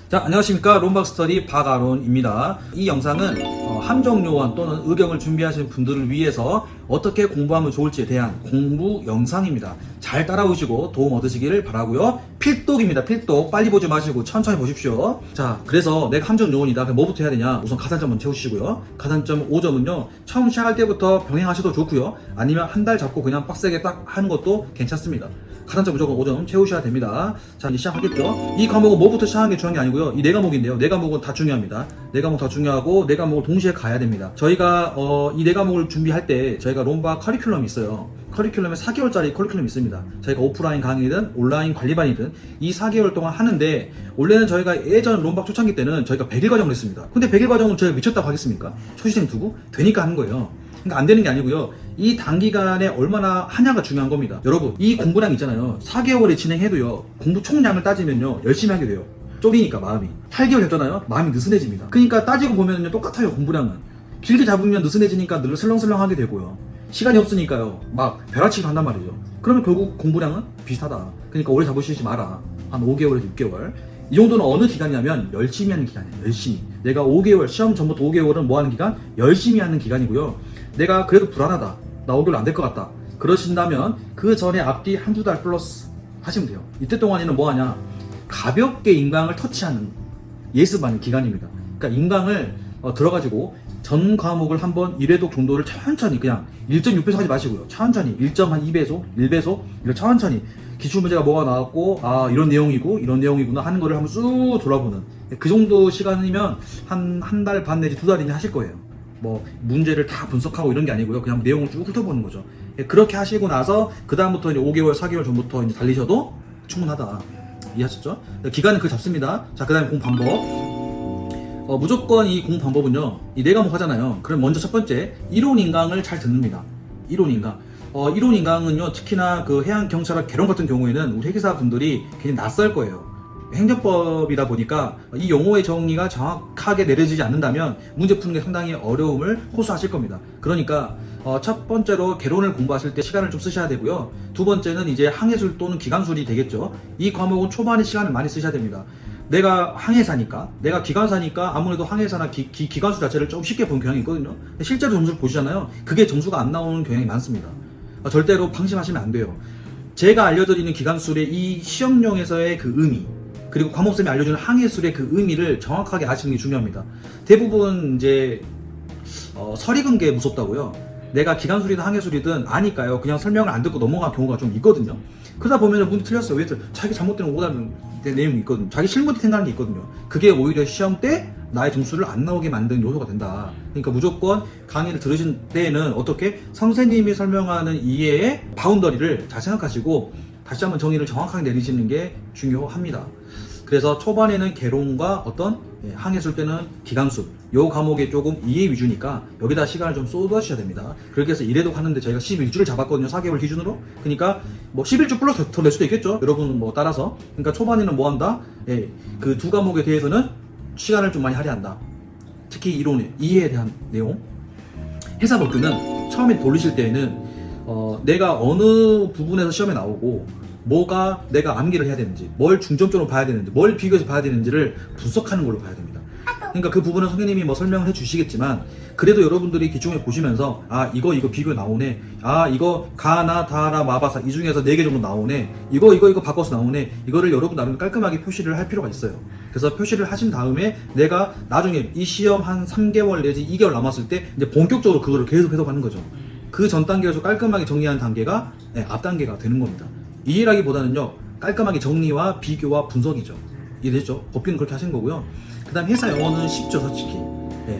자, 안녕하십니까. 롬박스터디 박아론입니다. 이 영상은 함정요원 또는 의경을 준비하시는 분들을 위해서 어떻게 공부하면 좋을지에 대한 공부 영상입니다. 잘 따라오시고 도움 얻으시기를 바라고요. 필독입니다. 필독. 빨리 보지 마시고 천천히 보십시오. 자, 그래서 내가 함정요원이다. 그럼 뭐부터 해야 되냐? 우선 가산점 먼저 채우시고요. 가산점 5점은요. 처음 시작할 때부터 병행하셔도 좋고요. 아니면 한 달 잡고 그냥 빡세게 딱 하는 것도 괜찮습니다. 가산점 무조건 5점 채우셔야 됩니다. 자, 이제 시작하겠죠. 이 과목은 뭐부터 시작하는 게 중요한 게 아니고요. 이 네 과목인데요. 네 과목은 다 중요합니다. 네 과목 다 중요하고 네 과목을 동시에 가야 됩니다. 저희가 이 네 과목을 준비할 때 저희가 롬바 커리큘럼이 있어요. 커리큘럼에 4개월짜리 커리큘럼이 있습니다. 저희가 오프라인 강의든 온라인 관리반이든 이 4개월 동안 하는데, 원래는 저희가 예전 롬박 초창기 때는 저희가 100일 과정을 했습니다. 근데 100일 과정은 저희가 미쳤다고 하겠습니까? 초시생 두고 되니까 하는 거예요. 그러니까 안 되는 게 아니고요. 이 단기간에 얼마나 하냐가 중요한 겁니다. 여러분, 이 공부량 있잖아요. 4개월에 진행해도요. 공부 총량을 따지면요. 열심히 하게 돼요. 쫄이니까 마음이. 8개월 됐잖아요. 마음이 느슨해집니다. 그러니까 따지고 보면요. 똑같아요. 공부량은. 길게 잡으면 느슨해지니까 늘 슬렁슬렁 하게 되고요. 시간이 없으니까요. 막 벼락치기도 한단 말이죠. 그러면 결국 공부량은 비슷하다. 그러니까 오래 잡으시지 마라. 한 5개월에서 6개월. 이 정도는 어느 기간이냐면 열심히 하는 기간이에요. 열심히. 내가 5개월, 시험 전부터 5개월은 뭐 하는 기간? 열심히 하는 기간이고요. 내가 그래도 불안하다. 나 5개월 안 될 것 같다. 그러신다면 그 전에 앞뒤 한두 달 플러스 하시면 돼요. 이때 동안에는 뭐 하냐? 가볍게 인강을 터치하는 예습하는 기간입니다. 그러니까 인강을 들어가지고 전 과목을 한번 1회독 정도를 천천히, 그냥 1.6배속 하지 마시고요. 천천히 1.2배속, 1배속 이렇게 천천히 기출문제가 뭐가 나왔고, 아 이런 내용이고 이런 내용이구나 하는 거를 한번 쭉 돌아보는, 그 정도 시간이면 한 달 반 내지 2달이나 하실 거예요. 뭐 문제를 다 분석하고 이런 게 아니고요. 그냥 내용을 쭉 훑어보는 거죠. 그렇게 하시고 나서 그 다음부터 이제 5개월, 4개월 전부터 이제 달리셔도 충분하다. 이해하셨죠? 기간은 그 잡습니다. 자, 그 다음에 공부 방법. 무조건 이 공부 방법은요. 이 네 과목 하잖아요. 그럼 먼저 첫 번째, 이론 인강을 잘 듣습니다. 이론 인강. 이론 인강은요. 특히나 그 해양 경찰학 개론 같은 경우에는 우리 회계사 분들이 굉장히 낯설 거예요. 행정법이다 보니까 이 용어의 정의가 정확하게 내려지지 않는다면 문제 푸는 게 상당히 어려움을 호소하실 겁니다. 그러니까 첫 번째로 개론을 공부하실 때 시간을 좀 쓰셔야 되고요. 두 번째는 이제 항해술 또는 기관술이 되겠죠. 이 과목은 초반에 시간을 많이 쓰셔야 됩니다. 내가 항해사니까, 내가 기관사니까 아무래도 항해사나 기관수 자체를 좀 쉽게 본 경향이 있거든요. 근데 실제로 점수를 보시잖아요. 그게 점수가 안 나오는 경향이 많습니다. 절대로 방심하시면 안 돼요. 제가 알려드리는 기관술의 이 시험용에서의 그 의미, 그리고 과목쌤이 알려주는 항해술의 그 의미를 정확하게 아시는 게 중요합니다. 대부분 이제 설익은 게 무섭다고요. 내가 기관술이든 항해술이든 아니까요. 그냥 설명을 안 듣고 넘어간 경우가 좀 있거든요. 그러다 보면 문제 틀렸어요. 왜 자기 잘못된 오답은 내용이 있거든요. 자기 실무에 생각하는 게 있거든요. 그게 오히려 시험 때 나의 점수를 안 나오게 만드는 요소가 된다. 그러니까 무조건 강의를 들으신 때에는 어떻게 선생님이 설명하는 이해의 바운더리를 잘 생각하시고 다시 한번 정의를 정확하게 내리시는 게 중요합니다. 그래서 초반에는 개론과 어떤 항해술 때는 기관술, 요 과목에 조금 이해 위주니까 여기다 시간을 좀 쏟아주셔야 됩니다. 그렇게 해서 1회독 하는데 저희가 11주를 잡았거든요. 4개월 기준으로. 그러니까 뭐 11주 플러스 더 낼 수도 있겠죠. 여러분 뭐 따라서. 그러니까 초반에는 뭐 한다? 그 두 과목에 대해서는 시간을 좀 많이 할애한다. 특히 이론의 이해에 대한 내용. 해사법규는 처음에 돌리실 때에는 내가 어느 부분에서 시험에 나오고 뭐가 내가 암기를 해야 되는지, 뭘 중점적으로 봐야 되는지, 뭘 비교해서 봐야 되는지를 분석하는 걸로 봐야 됩니다. 그러니까 그 부분은 선생님이 뭐 설명을 해 주시겠지만, 그래도 여러분들이 기중에 보시면서 아 이거 비교 나오네, 아 이거 가나 다라 마바사 이 중에서 4개 정도 나오네, 이거 바꿔서 나오네, 이거를 여러분 나름 깔끔하게 표시를 할 필요가 있어요. 그래서 표시를 하신 다음에 내가 나중에 이 시험 한 3개월 내지 2개월 남았을 때 이제 본격적으로 그거를 계속 해석하는 거죠. 그 전 단계에서 깔끔하게 정리하는 단계가 앞 단계가 되는 겁니다. 이해라기보다는요, 깔끔하게 정리와 비교와 분석이죠. 이해되죠? 법규는 그렇게 하신 거고요. 그 다음 회사 영어는 쉽죠, 솔직히.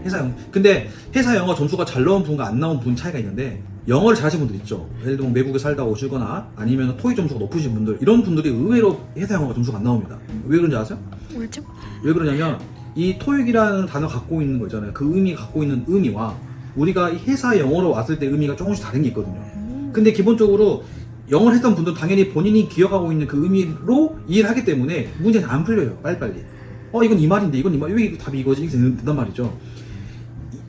회사 영어. 근데 회사 영어 점수가 잘 나온 분과 안 나온 분 차이가 있는데, 영어를 잘하시는 분들 있죠. 예를 들면 외국에 살다 오시거나 아니면 토익 점수가 높으신 분들, 이런 분들이 의외로 회사 영어가 점수가 안 나옵니다. 왜 그런지 아세요? 왜죠? 왜 그러냐면 이 토익이라는 단어 갖고 있는 거 있잖아요. 그 의미 갖고 있는 의미와 우리가 이 회사 영어로 왔을 때 의미가 조금씩 다른 게 있거든요. 근데 기본적으로 영어를 했던 분들은 당연히 본인이 기억하고 있는 그 의미로 이해를 하기 때문에 문제는 안 풀려요. 빨리빨리. 이건 이 말인데, 이건 이 말, 왜 답이 이거지? 이렇게 된단 말이죠.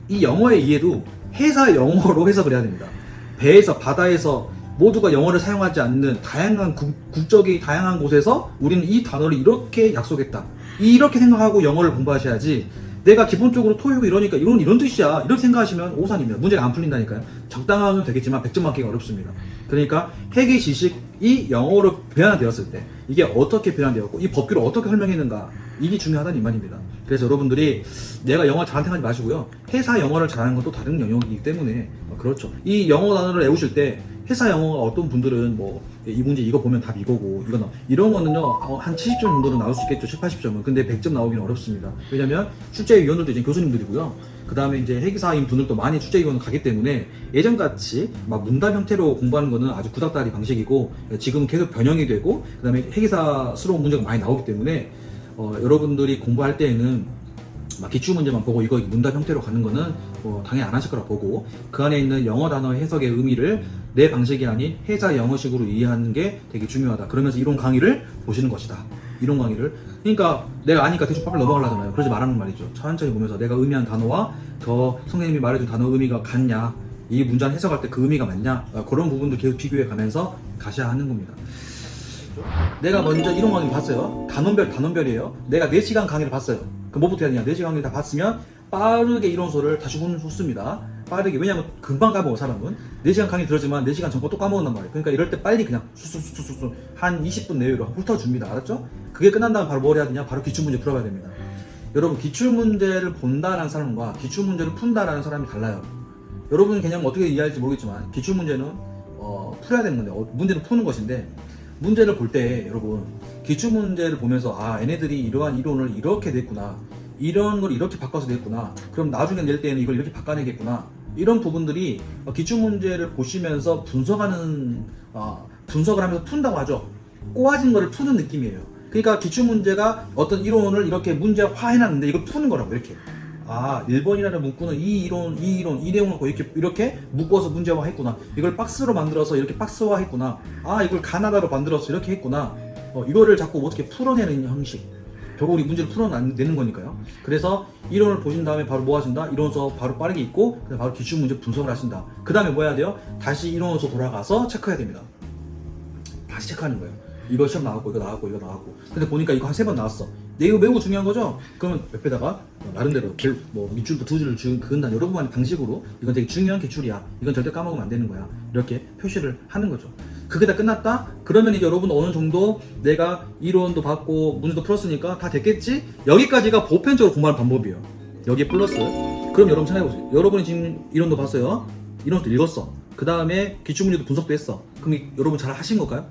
이 영어의 이해도 회사 영어로 해석을 해야 됩니다. 배에서, 바다에서 모두가 영어를 사용하지 않는 다양한 국적이 다양한 곳에서 우리는 이 단어를 이렇게 약속했다. 이렇게 생각하고 영어를 공부하셔야지 내가 기본적으로 토익이 이러니까 이런 뜻이야 이렇게 생각하시면 오산입니다. 문제가 안 풀린다니까요. 적당하면 되겠지만 100점 맞기가 어렵습니다. 그러니까 회계 지식이 영어로 변환되었을 때 이게 어떻게 변환되었고 이 법규를 어떻게 설명했는가 이게 중요하다는 이 말입니다. 그래서 여러분들이 내가 영어 잘하는 생각하지 마시고요. 회사 영어를 잘하는 것도 다른 영역이기 때문에 그렇죠. 이 영어 단어를 외우실 때 회사 영어가 어떤 분들은 뭐 이 문제 이거 보면 답 이거고 이런 거는요 한 70점 정도는 나올 수 있겠죠. 7, 80점은. 근데 100점 나오기는 어렵습니다. 왜냐면 출제위원들도 이제 교수님들이고요. 그 다음에 이제 회계사인 분들도 많이 출제위원을 가기 때문에 예전같이 막 문답 형태로 공부하는 거는 아주 구닥다리 방식이고 지금은 계속 변형이 되고 그 다음에 회계사스러운 문제가 많이 나오기 때문에 여러분들이 공부할 때에는 막 기출문제만 보고 이거 문답 형태로 가는 거는 당연히 안 하실 거라 보고 그 안에 있는 영어 단어 해석의 의미를 내 방식이 아닌 회사 영어식으로 이해하는 게 되게 중요하다. 그러면서 이론 강의를 보시는 것이다. 이론 강의를. 그러니까 내가 아니까 대충 빨리 넘어가려잖아요. 그러지 말라는 말이죠. 천천히 보면서 내가 의미한 단어와 저 선생님이 말해준 단어 의미가 같냐, 이 문장 해석할 때 그 의미가 맞냐, 그런 부분도 계속 비교해 가면서 가셔야 하는 겁니다. 내가 먼저 이론 강의 봤어요. 단원별이에요. 내가 4시간 강의를 봤어요. 그럼 뭐부터 해야 되냐? 4시간 강의를 다 봤으면 빠르게 이론서를 다시 훑습니다. 빠르게. 왜냐면 금방 까먹어, 사람은. 4시간 강의 들었지만 4시간 전거 또 까먹었단 말이에요. 그러니까 이럴 때 빨리 그냥 수수수수수 한 20분 내외로 훑어줍니다. 알았죠? 그게 끝난 다음에 바로 뭘 해야 되냐? 바로 기출문제 풀어봐야 됩니다. 여러분, 기출문제를 본다라는 사람과 기출문제를 푼다라는 사람이 달라요. 여러분 개념 어떻게 이해할지 모르겠지만 기출문제는 풀어야 되는 건데 문제는 푸는 것인데 문제를 볼 때 여러분 기출문제를 보면서 얘네들이 이러한 이론을 이렇게 냈구나, 이런 걸 이렇게 바꿔서 냈구나, 그럼 나중에 낼 때는 이걸 이렇게 바꿔내겠구나, 이런 부분들이 기출문제를 보시면서 분석을 하면서 푼다고 하죠. 꼬아진 거를 푸는 느낌이에요. 그러니까 기출문제가 어떤 이론을 이렇게 문제화해놨는데 이걸 푸는 거라고. 이렇게 1번이라는 문구는 이 내용을 갖고 이렇게 묶어서 문제화했구나, 이걸 박스로 만들어서 이렇게 박스화했구나, 이걸 가나다로 만들어서 이렇게 했구나, 이거를 자꾸 어떻게 풀어내는 형식, 결국 우리 문제를 풀어내는 거니까요. 그래서 이론을 보신 다음에 바로 뭐 하신다? 이론서 바로 빠르게 읽고 그다음에 바로 기출문제 분석을 하신다. 그 다음에 뭐 해야 돼요? 다시 이론서 돌아가서 체크해야 됩니다. 다시 체크하는 거예요. 이거 시험 나왔고 이거 나왔고 근데 보니까 이거 한 3번 나왔어. 이거 매우 중요한 거죠? 그러면 옆에다가 나름대로 밑줄도 2줄을 그은다. 여러분만의 방식으로 이건 되게 중요한 기출이야, 이건 절대 까먹으면 안 되는 거야, 이렇게 표시를 하는 거죠. 그게 다 끝났다? 그러면 이제 여러분 어느 정도 내가 이론도 받고 문제도 풀었으니까 다 됐겠지? 여기까지가 보편적으로 공부하는 방법이에요. 여기에 플러스. 그럼 여러분 생각해보세요. 여러분이 지금 이론도 봤어요. 이론도 읽었어. 그 다음에 기출문제도 분석도 했어. 그럼 여러분 잘 하신 걸까요?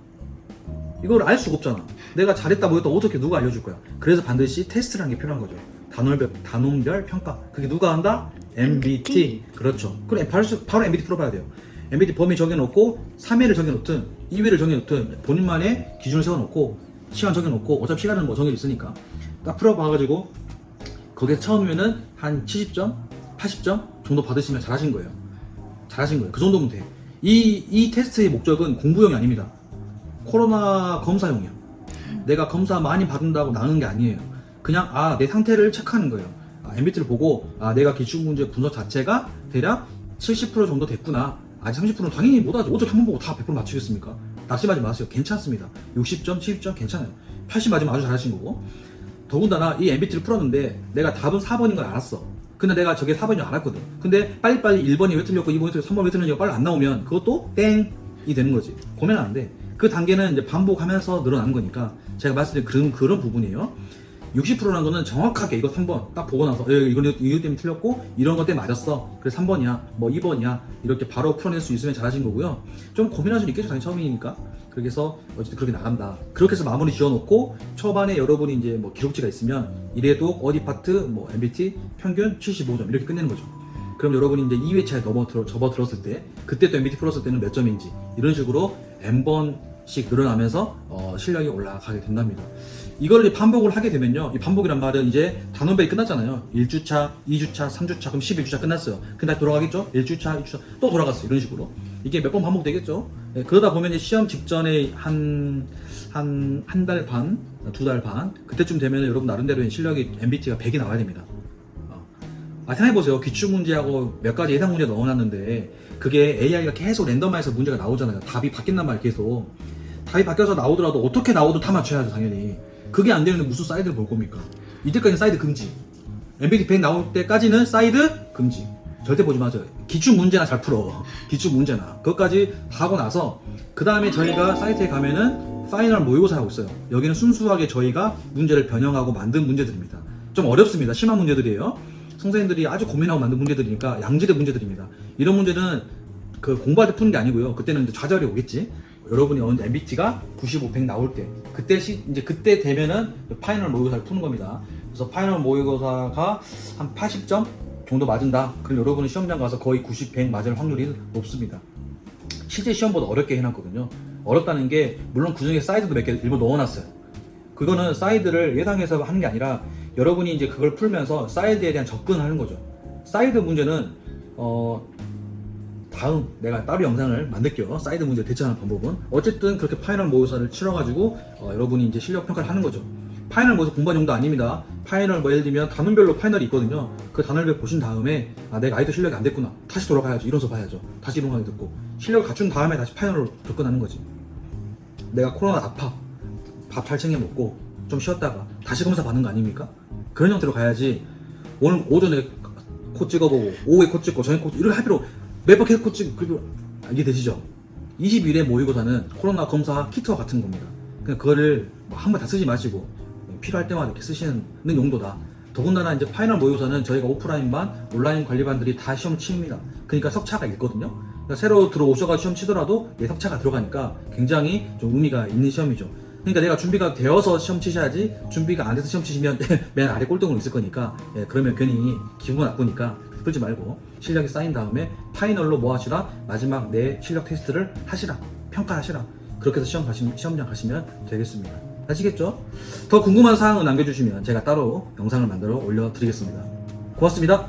이걸 알 수가 없잖아. 내가 잘했다 못했다 어떻게 누가 알려줄 거야. 그래서 반드시 테스트라는 게 필요한 거죠. 단원별 평가. 그게 누가 한다? MBT. 그렇죠. 그럼 바로 MBT 풀어봐야 돼요. MBT 범위 정해놓고 3회를 정해놓든 2회를 정해놓든 본인만의 기준을 세워놓고 시간 정해놓고 어차피 시간은 뭐 정해져 있으니까 딱 풀어봐가지고 거기에 처음이면은 한 70점, 80점 정도 받으시면 잘하신 거예요. 그 정도면 돼. 이 테스트의 목적은 공부용이 아닙니다. 코로나 검사용이야. 내가 검사 많이 받는다고 나는 게 아니에요. 그냥 내 상태를 체크하는 거예요. MBT를 보고 내가 기출문제 분석 자체가 대략 70% 정도 됐구나. 아직 30%는 당연히 못하죠. 어떻게 한 번 보고 다 100% 맞추겠습니까? 낙심하지 마세요. 괜찮습니다. 60점, 70점 괜찮아요. 80 맞으면 아주 잘하신 거고. 더군다나 이 MBT를 풀었는데 내가 답은 4번인 걸 알았어. 근데 내가 저게 4번인 줄 알았거든. 근데 빨리빨리 1번이 왜 틀렸고 2번이 틀렸고 3번이 왜 틀렸냐고 빨리 안 나오면 그것도 땡이 되는 거지. 고민은 안 돼. 그 단계는 이제 반복하면서 늘어나는 거니까 제가 말씀드린 그런 부분이에요. 60%라는 거는 정확하게 이거 3번 딱 보고 나서 이거 때문에 틀렸고 이런 것 때문에 맞았어. 그래서 3번이야 뭐 2번이야 이렇게 바로 풀어낼 수 있으면 잘하신 거고요. 좀 고민할 수는 있겠죠. 당연히 처음이니까. 그래서 어쨌든 그렇게 나간다. 그렇게 해서 마무리 지어놓고 초반에 여러분이 이제 뭐 기록지가 있으면 이래도 어디 파트 뭐 MBT 평균 75점 이렇게 끝내는 거죠. 그럼 여러분이 이제 2회차에 접어들었을 때 그때 또 MBT 풀었을 때는 몇 점인지 이런 식으로 N번씩 늘어나면서 실력이 올라가게 된답니다. 이걸 반복을 하게 되면요, 이 반복이란 말은 이제 단원별이 끝났잖아요. 1주차, 2주차, 3주차, 그럼 12주차 끝났어요. 근데 돌아가겠죠? 1주차, 2주차 또 돌아갔어요. 이런 식으로 이게 몇 번 반복되겠죠. 그러다 보면 이제 시험 직전에 한 달 반, 2달 반 그때쯤 되면 여러분 나름대로 실력이 MBT가 100이 나와야 됩니다. 생각해보세요. 기출문제하고 몇 가지 예상 문제 넣어놨는데 그게 AI가 계속 랜덤화해서 문제가 나오잖아요. 답이 바뀐단 말이에요. 계속 답이 바뀌어서 나오더라도 어떻게 나오든 다 맞춰야죠, 당연히. 그게 안 되는데 무슨 사이드를 볼 겁니까? 이때까지는 사이드 금지. MBT 100 나올 때까지는 사이드 금지. 절대 보지 마세요. 기출 문제나 잘 풀어. 기출 문제나. 그것까지 다 하고 나서 그 다음에 저희가 사이트에 가면은 파이널 모의고사라고 있어요. 여기는 순수하게 저희가 문제를 변형하고 만든 문제들입니다. 좀 어렵습니다. 심한 문제들이에요. 선생님들이 아주 고민하고 만든 문제들이니까 양질의 문제들입니다. 이런 문제는 그 공부할 때 푸는 게 아니고요. 그때는 이제 좌절이 오겠지. 여러분이 MBT가 95, 100 나올 때 이제 그때 되면은 파이널 모의고사를 푸는 겁니다. 그래서 파이널 모의고사가 한 80점 정도 맞은다. 그럼 여러분은 시험장 가서 거의 90, 100 맞을 확률이 높습니다. 실제 시험보다 어렵게 해놨거든요. 어렵다는 게 물론 그중에 사이드도 몇 개 일부 넣어놨어요. 그거는 사이드를 예상해서 하는 게 아니라 여러분이 이제 그걸 풀면서 사이드에 대한 접근하는 거죠. 사이드 문제는 다음 내가 따로 영상을 만들게요. 사이드 문제 대처하는 방법은. 어쨌든 그렇게 파이널 모의고사를 치러가지고 여러분이 이제 실력 평가를 하는 거죠. 파이널 모의고사 공부하는 정도 아닙니다. 파이널 예를 들면 단원별로 파이널이 있거든요. 그 단원별 보신 다음에 내가 아이도 실력이 안 됐구나. 다시 돌아가야죠. 이론서 봐야죠. 다시 이론 강의 듣고 실력을 갖춘 다음에 다시 파이널로 접근하는 거지. 내가 코로나 아파. 밥 잘 챙겨 먹고 좀 쉬었다가 다시 검사 받는 거 아닙니까? 그런 형태로 가야지. 오늘 오전에 코 찍어보고 오후에 코 찍고 저녁 코 찍고 이렇게 할 필요 매번 계속 코 찍고 그리고 이게 되시죠? 20일의 모의고사는 코로나 검사 키트와 같은 겁니다. 그냥 그거를 한 번 다 쓰지 마시고 필요할 때마다 이렇게 쓰시는 용도다. 더군다나 이제 파이널 모의고사는 저희가 오프라인반, 온라인 관리반들이 다 시험 칩니다. 그러니까 석차가 있거든요. 그러니까 새로 들어오셔가 시험 치더라도 석차가 들어가니까 굉장히 좀 의미가 있는 시험이죠. 그러니까 내가 준비가 되어서 시험 치셔야지 준비가 안 돼서 시험 치시면 맨 아래 꼴등으로 있을 거니까 그러면 괜히 기분 나쁘니까 그러지 말고 실력이 쌓인 다음에 파이널로 뭐 하시라? 마지막 내 실력 테스트를 하시라. 평가하시라. 그렇게 해서 시험장 가시면 되겠습니다. 아시겠죠? 더 궁금한 사항은 남겨주시면 제가 따로 영상을 만들어 올려드리겠습니다. 고맙습니다.